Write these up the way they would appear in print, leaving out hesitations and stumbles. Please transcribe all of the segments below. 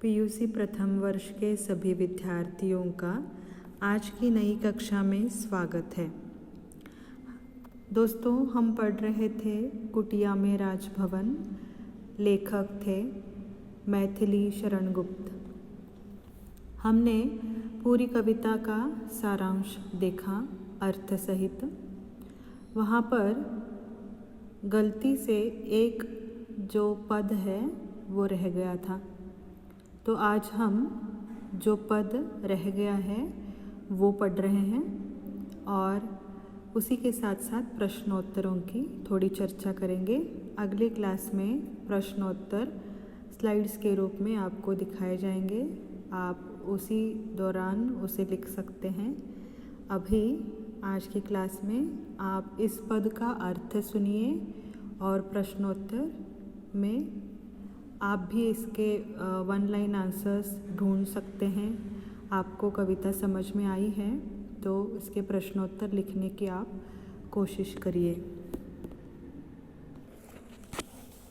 PUC प्रथम वर्ष के सभी विद्यार्थियों का आज की नई कक्षा में स्वागत है। दोस्तों, हम पढ़ रहे थे कुटिया में राजभवन। लेखक थे मैथिली शरण गुप्त। हमने पूरी कविता का सारांश देखा अर्थ सहित। वहाँ पर गलती से एक जो पद है वो रह गया था, तो आज हम जो पद रह गया है वो पढ़ रहे हैं और उसी के साथ साथ प्रश्नोत्तरों की थोड़ी चर्चा करेंगे। अगले क्लास में प्रश्नोत्तर स्लाइड्स के रूप में आपको दिखाए जाएंगे। आप उसी दौरान उसे लिख सकते हैं। अभी आज की क्लास में आप इस पद का अर्थ सुनिए और प्रश्नोत्तर में आप भी इसके वन लाइन आंसर्स ढूंढ सकते हैं। आपको कविता समझ में आई है तो इसके प्रश्नोत्तर लिखने की आप कोशिश करिए।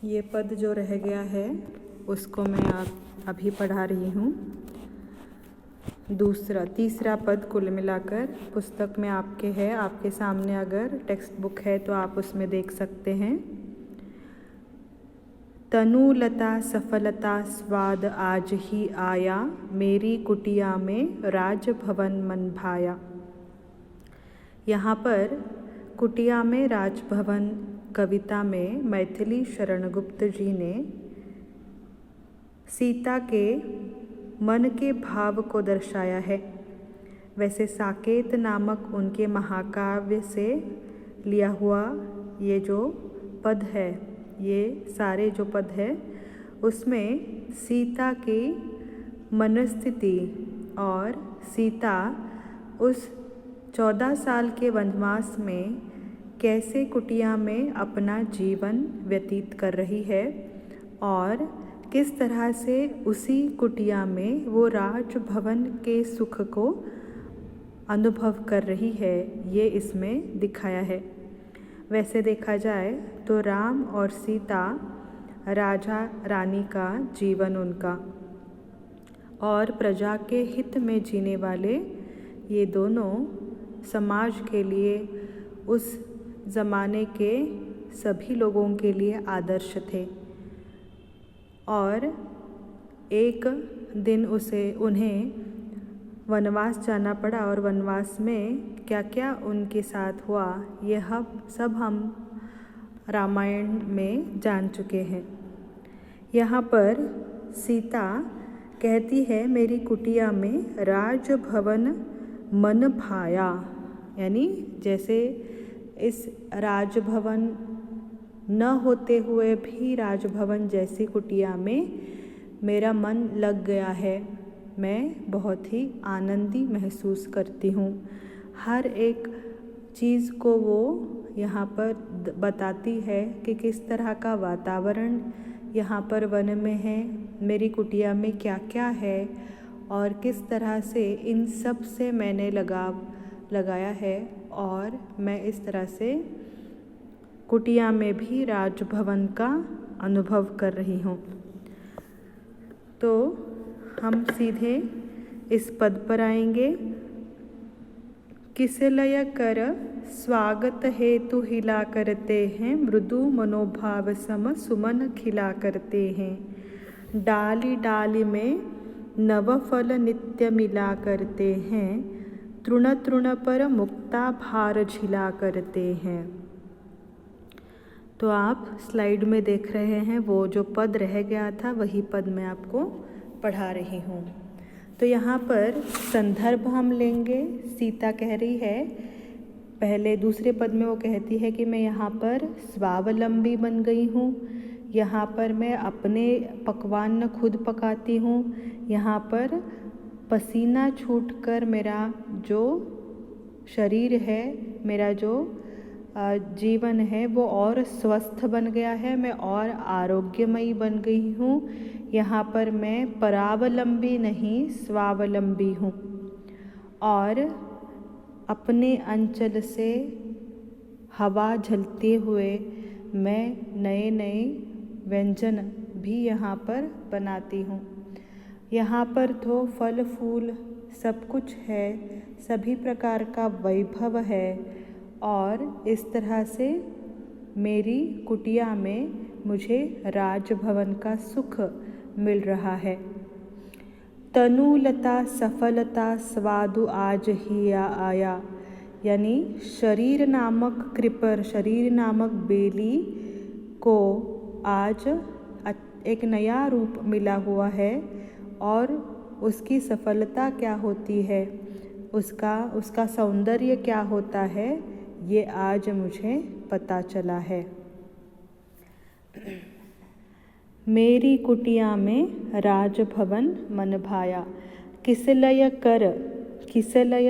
ये पद जो रह गया है उसको मैं आप अभी पढ़ा रही हूँ। तीसरा पद कुल मिलाकर पुस्तक में आपके है। आपके सामने अगर टेक्स्ट बुक है तो आप उसमें देख सकते हैं। तनुलता सफलता स्वाद आज ही आया, मेरी कुटिया में राजभवन मन भाया। यहाँ पर कुटिया में राजभवन कविता में मैथिली शरण गुप्त जी ने सीता के मन के भाव को दर्शाया है। वैसे साकेत नामक उनके महाकाव्य से लिया हुआ ये जो पद है, ये सारे जो पद है उसमें सीता की मनस्थिति और सीता उस 14 साल के वनवास में कैसे कुटिया में अपना जीवन व्यतीत कर रही है और किस तरह से उसी कुटिया में वो राजभवन के सुख को अनुभव कर रही है, ये इसमें दिखाया है। वैसे देखा जाए तो राम और सीता राजा रानी का जीवन उनका और प्रजा के हित में जीने वाले ये दोनों समाज के लिए, उस ज़माने के सभी लोगों के लिए आदर्श थे। और एक दिन उन्हें वनवास जाना पड़ा और वनवास में क्या क्या उनके साथ हुआ यह सब हम रामायण में जान चुके हैं। यहाँ पर सीता कहती है मेरी कुटिया में राजभवन मन भाया, यानी जैसे इस राजभवन न होते हुए भी राजभवन जैसी कुटिया में मेरा मन लग गया है। मैं बहुत ही आनंदी महसूस करती हूँ। हर एक चीज़ को वो यहाँ पर बताती है कि किस तरह का वातावरण यहाँ पर वन में है, मेरी कुटिया में क्या क्या है और किस तरह से इन सब से मैंने लगाव लगाया है और मैं इस तरह से कुटिया में भी राजभवन का अनुभव कर रही हूँ। तो हम सीधे इस पद पर आएंगे। किसलय कर स्वागत हेतु हिला करते हैं, मृदु मनोभाव सम सुमन खिला करते हैं। डाली डाली में नव फल नित्य मिला करते हैं, तृण तृण पर मुक्ता भार झिला करते हैं। तो आप स्लाइड में देख रहे हैं वो जो पद रह गया था वही पद मैं आपको पढ़ा रही हूँ। तो यहाँ पर संदर्भ हम लेंगे। सीता कह रही है, पहले दूसरे पद में वो कहती है कि मैं यहाँ पर स्वावलंबी बन गई हूँ, यहाँ पर मैं अपने पकवान खुद पकाती हूँ, यहाँ पर पसीना छूटकर मेरा जो शरीर है, मेरा जो जीवन है वो और स्वस्थ बन गया है, मैं और आरोग्यमयी बन गई हूँ। यहाँ पर मैं परावलंबी नहीं स्वावलंबी हूँ और अपने अंचल से हवा झलते हुए मैं नए नए व्यंजन भी यहाँ पर बनाती हूँ। यहाँ पर तो फल फूल सब कुछ है, सभी प्रकार का वैभव है और इस तरह से मेरी कुटिया में मुझे राजभवन का सुख मिल रहा है। तनुलता सफलता स्वादु आज ही आया, यानी शरीर नामक कृपर, शरीर नामक बेली को आज एक नया रूप मिला हुआ है और उसकी सफलता क्या होती है, उसका सौंदर्य क्या होता है, ये आज मुझे पता चला है। मेरी कुटिया में राजभवन मन भाया। किसलय कर, किसलय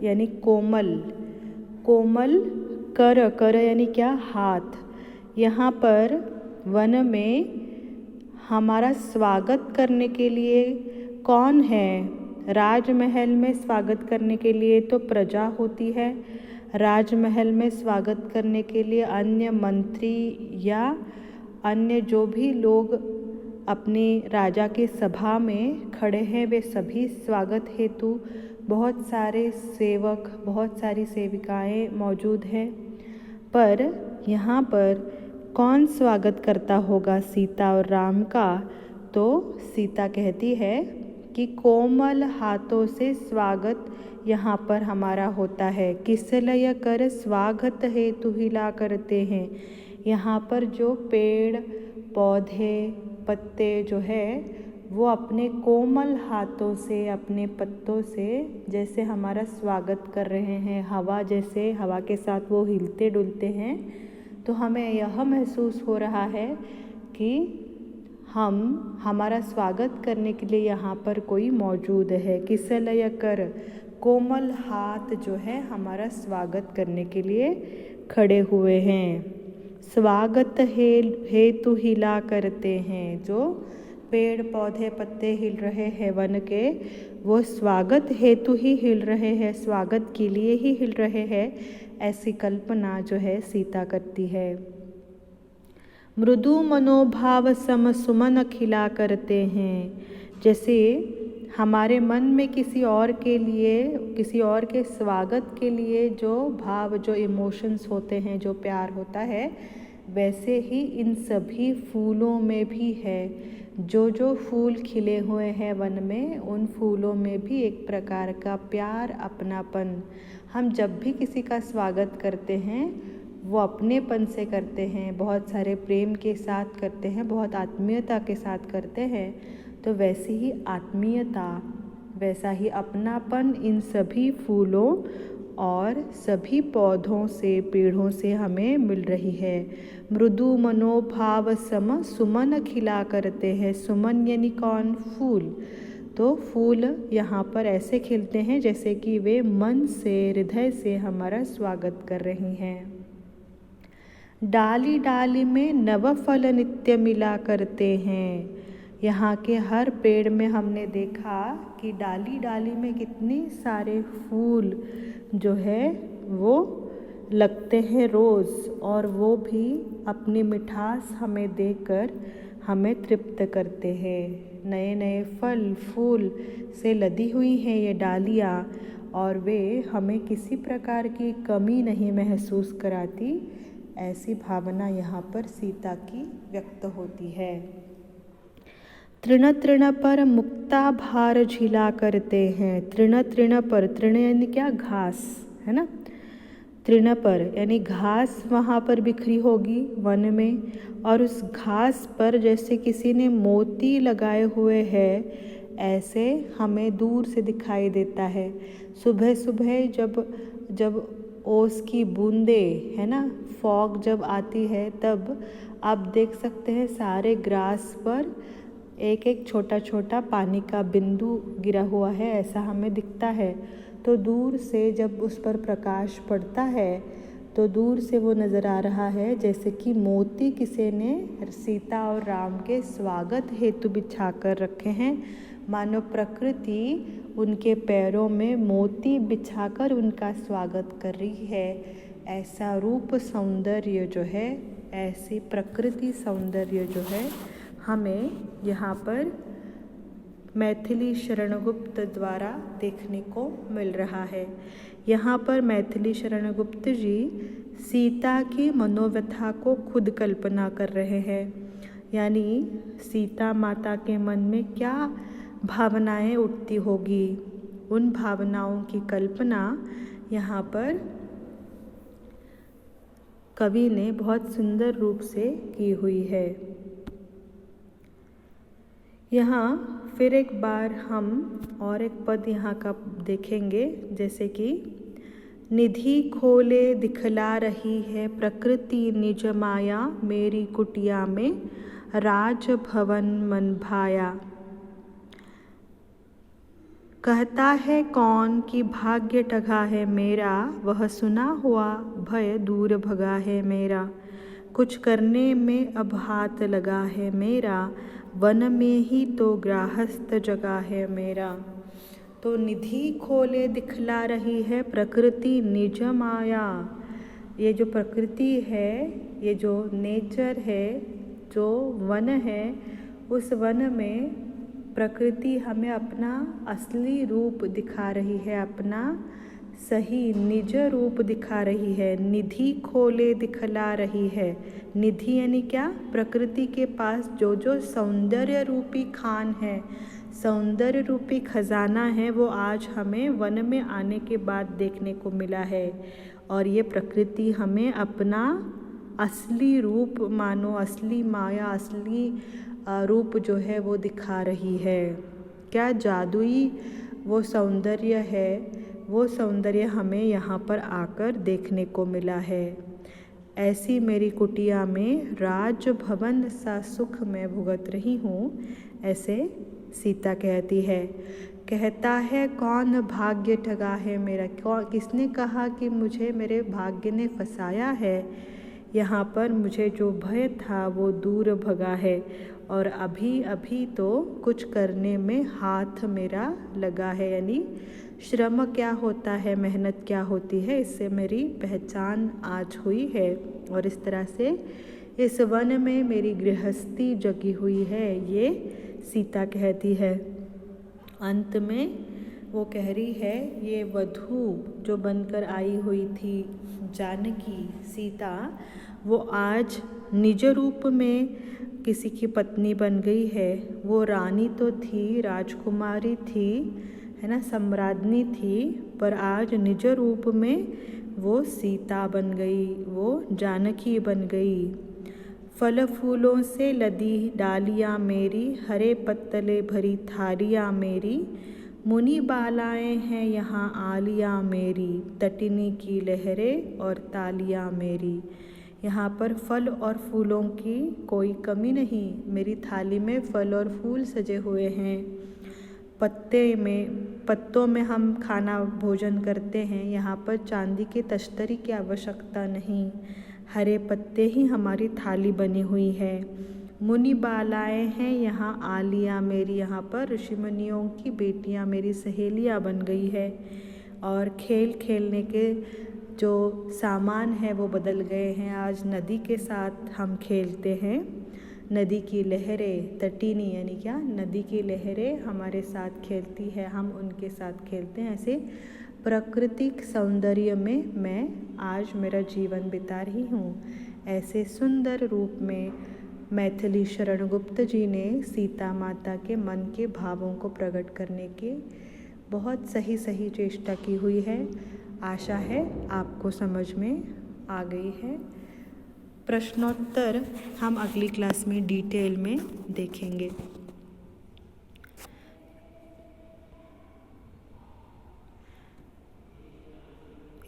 यानी कोमल, कोमल कर, कर यानी क्या, हाथ। यहाँ पर वन में हमारा स्वागत करने के लिए कौन है? राजमहल में स्वागत करने के लिए तो प्रजा होती है, राजमहल में स्वागत करने के लिए अन्य मंत्री या अन्य जो भी लोग अपने राजा के सभा में खड़े हैं वे सभी स्वागत हेतु बहुत सारे सेवक, बहुत सारी सेविकाएं मौजूद हैं। पर यहाँ पर कौन स्वागत करता होगा सीता और राम का? तो सीता कहती है कि कोमल हाथों से स्वागत यहाँ पर हमारा होता है। किसलय कर स्वागत हेतु हिला करते हैं। यहाँ पर जो पेड़ पौधे पत्ते जो है वो अपने कोमल हाथों से, अपने पत्तों से जैसे हमारा स्वागत कर रहे हैं, हवा जैसे, हवा के साथ वो हिलते डुलते हैं, तो हमें यह महसूस हो रहा है कि हमारा स्वागत करने के लिए यहाँ पर कोई मौजूद है। किसलय कर, कोमल हाथ जो है हमारा स्वागत करने के लिए खड़े हुए हैं। स्वागत हेतु हिला करते हैं, जो पेड़ पौधे पत्ते हिल रहे हैं वन के, वो स्वागत हेतु ही हिल रहे हैं, स्वागत के लिए ही हिल रहे हैं, ऐसी कल्पना जो है सीता करती है। मृदु मनोभाव सम सुमन खिला करते हैं, जैसे हमारे मन में किसी और के लिए, किसी और के स्वागत के लिए जो भाव, जो इमोशंस होते हैं, जो प्यार होता है, वैसे ही इन सभी फूलों में भी है। जो जो फूल खिले हुए हैं वन में, उन फूलों में भी एक प्रकार का प्यार, अपनापन। हम जब भी किसी का स्वागत करते हैं वो अपनेपन से करते हैं, बहुत सारे प्रेम के साथ करते हैं, बहुत आत्मीयता के साथ करते हैं। तो वैसी ही आत्मीयता, वैसा ही अपनापन इन सभी फूलों और सभी पौधों से, पेड़ों से हमें मिल रही है। मृदु मनोभाव सम सुमन खिला करते हैं। सुमन यानी कौन? फूल। तो फूल यहाँ पर ऐसे खिलते हैं जैसे कि वे मन से, हृदय से हमारा स्वागत कर रही हैं। डाली डाली में नव फल नित्य मिला करते हैं। यहाँ के हर पेड़ में हमने देखा कि डाली डाली में कितने सारे फूल जो है वो लगते हैं रोज़, और वो भी अपनी मिठास हमें देकर हमें तृप्त करते हैं। नए नए फल फूल से लदी हुई हैं ये डालियाँ, और वे हमें किसी प्रकार की कमी नहीं महसूस कराती, ऐसी भावना यहाँ पर सीता की व्यक्त होती है। तृण तृण पर मुक्ता भार झिला करते हैं। तृण तृण पर, तृण यानी क्या? घास, है ना। तृण पर यानी घास वहाँ पर बिखरी होगी वन में, और उस घास पर जैसे किसी ने मोती लगाए हुए हैं, ऐसे हमें दूर से दिखाई देता है। सुबह सुबह जब ओस की बूंदे, है ना, फॉग जब आती है, तब आप देख सकते हैं सारे ग्रास पर एक एक छोटा छोटा पानी का बिंदु गिरा हुआ है, ऐसा हमें दिखता है। तो दूर से जब उस पर प्रकाश पड़ता है तो दूर से वो नज़र आ रहा है जैसे कि मोती किसी ने सीता और राम के स्वागत हेतु बिछा कर रखे हैं। मानो प्रकृति उनके पैरों में मोती बिछाकर उनका स्वागत कर रही है। ऐसा रूप सौंदर्य जो है, ऐसी प्रकृति सौंदर्य जो है, हमें यहाँ पर मैथिली शरणगुप्त द्वारा देखने को मिल रहा है। यहाँ पर मैथिली शरणगुप्त जी सीता की मनोव्यथा को खुद कल्पना कर रहे हैं, यानी सीता माता के मन में क्या भावनाएं उठती होगी, उन भावनाओं की कल्पना यहाँ पर कवि ने बहुत सुंदर रूप से की हुई है। यहाँ फिर एक बार हम और एक पद यहाँ का देखेंगे, जैसे कि निधि खोले दिखला रही है प्रकृति निज माया, मेरी कुटिया में राज भवन मन भाया। कहता है कौन कि भाग्य टगा है मेरा, वह सुना हुआ भय दूर भगा है मेरा। कुछ करने में अब हाथ लगा है मेरा, वन में ही तो गृहस्थ जगह है मेरा। तो निधि खोले दिखला रही है प्रकृति निज माया। ये जो प्रकृति है, ये जो नेचर है, जो वन है, उस वन में प्रकृति हमें अपना असली रूप दिखा रही है, अपना सही निज रूप दिखा रही है। निधि खोले दिखला रही है। निधि यानी क्या? प्रकृति के पास जो जो सौंदर्य रूपी खान है, सौंदर्य रूपी खजाना है, वो आज हमें वन में आने के बाद देखने को मिला है। और ये प्रकृति हमें अपना असली रूप मानो, असली माया, असली रूप जो है वो दिखा रही है। क्या जादुई वो सौंदर्य है, वो सौंदर्य हमें यहाँ पर आकर देखने को मिला है। ऐसी मेरी कुटिया में राज भवन सा सुख मैं भुगत रही हूँ, ऐसे सीता कहती है। कहता है कौन भाग्य ठगा है मेरा, किसने कहा कि मुझे मेरे भाग्य ने फंसाया है। यहाँ पर मुझे जो भय था वो दूर भगा है, और अभी अभी तो कुछ करने में हाथ मेरा लगा है, यानी श्रम क्या होता है, मेहनत क्या होती है, इससे मेरी पहचान आज हुई है। और इस तरह से इस वन में मेरी गृहस्थी जगी हुई है, ये सीता कहती है। अंत में वो कह रही है, ये वधू जो बनकर आई हुई थी जानकी, सीता, वो आज निज रूप में किसी की पत्नी बन गई है। वो रानी तो थी, राजकुमारी थी, है ना, सम्राज्ञी थी, पर आज निज रूप में वो सीता बन गई, वो जानकी बन गई। फल फूलों से लदी डालियाँ मेरी, हरे पत्तले भरी थालियाँ मेरी। मुनि बालाएं हैं यहाँ आलियाँ मेरी, तटिनी की लहरें और तालियाँ मेरी। यहाँ पर फल और फूलों की कोई कमी नहीं, मेरी थाली में फल और फूल सजे हुए हैं। पत्तों में हम खाना भोजन करते हैं, यहाँ पर चांदी की तश्तरी की आवश्यकता नहीं, हरे पत्ते ही हमारी थाली बनी हुई है। मुनि बालाएं हैं यहाँ आलियाँ मेरी, यहाँ पर ऋषि मुनियों की बेटियाँ मेरी सहेलियाँ बन गई है। और खेल खेलने के जो सामान है वो बदल गए हैं, आज नदी के साथ हम खेलते हैं। नदी की लहरें, तटिनी यानी क्या, नदी की लहरें हमारे साथ खेलती है, हम उनके साथ खेलते हैं। ऐसे प्राकृतिक सौंदर्य में मैं आज मेरा जीवन बिता रही हूँ। ऐसे सुंदर रूप में मैथिली शरणगुप्त जी ने सीता माता के मन के भावों को प्रकट करने की बहुत सही चेष्टा की हुई है। आशा है आपको समझ में आ गई है। प्रश्नोत्तर हम अगली क्लास में डिटेल में देखेंगे।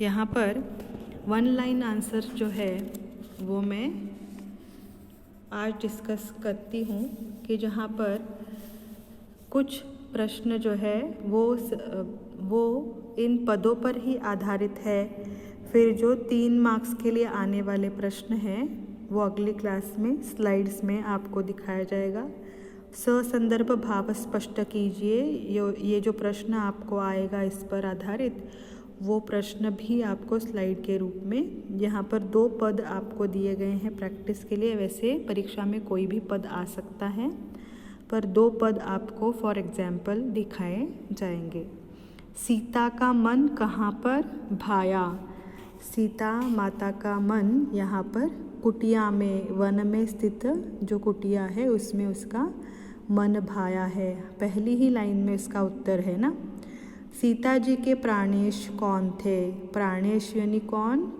यहाँ पर 1 लाइन आंसर जो है वो मैं आज डिस्कस करती हूँ कि जहाँ पर कुछ प्रश्न जो है वो इन पदों पर ही आधारित है। फिर जो 3 मार्क्स के लिए आने वाले प्रश्न हैं वो अगली क्लास में स्लाइड्स में आपको दिखाया जाएगा। ससंदर्भ भाव स्पष्ट कीजिए, ये जो प्रश्न आपको आएगा इस पर आधारित, वो प्रश्न भी आपको स्लाइड के रूप में, यहाँ पर 2 पद आपको दिए गए हैं प्रैक्टिस के लिए। वैसे परीक्षा में कोई भी पद आ सकता है, पर 2 पद आपको फॉर एग्जाम्पल दिखाए जाएंगे। सीता का मन कहाँ पर भाया। सीता माता का मन यहाँ पर कुटिया में, वन में स्थित जो कुटिया है उसमें उसका मन भाया है। पहली ही लाइन में इसका उत्तर है ना। सीता जी के प्राणेश कौन थे। प्राणेश यानी कौन,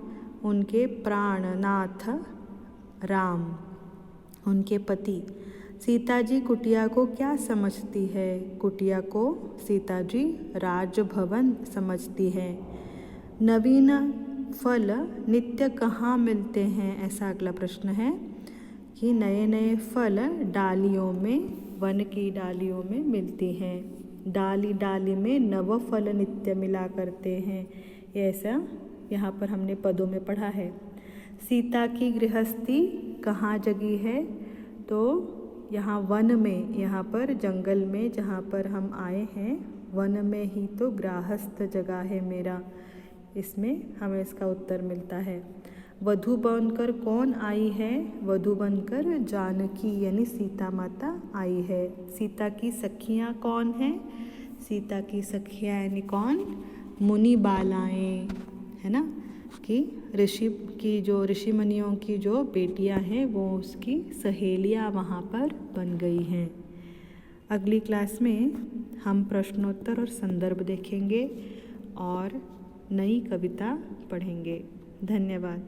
उनके प्राणनाथ राम, उनके पति। सीता जी कुटिया को क्या समझती है। कुटिया को सीता जी राजभवन समझती है। नवीन फल नित्य कहाँ मिलते हैं, ऐसा अगला प्रश्न है कि नए नए फल डालियों में, वन की डालियों में मिलती हैं। डाली डाली में नव फल नित्य मिला करते हैं, ऐसा यहाँ पर हमने पदों में पढ़ा है। सीता की गृहस्थी कहाँ जगी है, तो यहाँ वन में, यहाँ पर जंगल में जहाँ पर हम आए हैं वन में ही तो गृहस्थ जगह है मेरा, इसमें हमें इसका उत्तर मिलता है। वधू बनकर कौन आई है। वधू बनकर जानकी यानी सीता माता आई है। सीता की सखियाँ कौन हैं। सीता की सखियाँ यानी कौन, मुनि बालाएँ, है ना, कि ऋषि की जो ऋषि मुनियों की जो बेटियां हैं वो उसकी सहेलियां वहाँ पर बन गई हैं। अगली क्लास में हम प्रश्नोत्तर और संदर्भ देखेंगे और नई कविता पढ़ेंगे। धन्यवाद।